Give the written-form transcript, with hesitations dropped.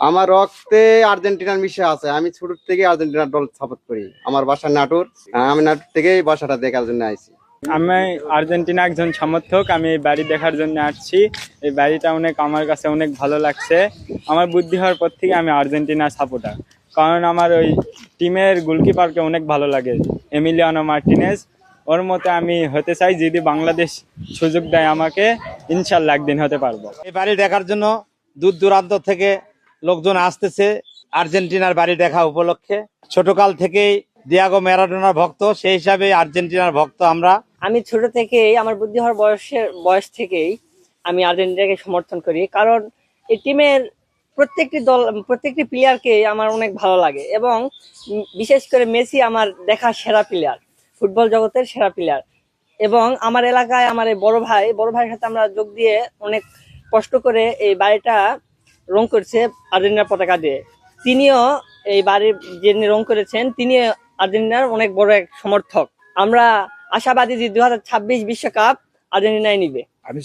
আমার রক্তে আর্জেন্টিনার মিশে আছে। আমি ছোট থেকে আর্জেন্টিনার দল সাপোর্ট করি। আমার বাসা নাটোর। আমি নাটোর থেকে এই বাসাটা দেখার জন্য আইছি। আমি আর্জেন্টিনা একজন সমর্থক। আমি এই বাড়ি দেখার জন্য আসছি। এই বাড়িটা আমার কাছে অনেক ভালো লাগছে। আমার বুদ্ধি হওয়ার পর থেকে আমি আর্জেন্টিনা সাপোর্টার, কারণ আমার ওই টিমের গোলকিপারকে অনেক ভালো লাগে, এমিলিয়ানো মার্টিনেজ। ওর মতো আমি হতে চাই। যদি বাংলাদেশ সুযোগ দেয় আমাকে, ইনশাল্লাহ একদিন হতে পারবো। এই বাড়ি দেখার জন্য দূর দূরান্ত থেকে লোকজন আসতেছে আর্জেন্টিনার বাড়ি দেখা উপলক্ষে। ছোটকাল থেকেই দিয়াগো ম্যারাডোনার ভক্ত, সেই হিসাবে আর্জেন্টিনার ভক্ত আমরা। আমি ছোট থেকেই, আমার বুদ্ধি হওয়ার বয়স থেকেই আমি আর্জেন্টিনাকে সমর্থন করি, কারণ এই টিমের প্রত্যেকটি প্লেয়ারকে আমার অনেক ভালো লাগে, এবং বিশেষ করে মেসি আমার দেখা সেরা প্লেয়ার, ফুটবল জগতের সেরা প্লেয়ার। এবং আমার এলাকায় আমার এই বড় ভাইয়ের সাথে আমরা যোগ দিয়ে অনেক কষ্ট করে এই বাড়িটা রং করছে আর্জেন্টিনার পতাকা দিয়ে। তিনিও এই বাড়ির যিনি রং করেছেন, তিনি আর্জেন্টিনার অনেক বড় এক সমর্থক। আমরা আশাবাদী যে 2026 বিশ্বকাপ আর্জেন্টিনায় নিবে। আমি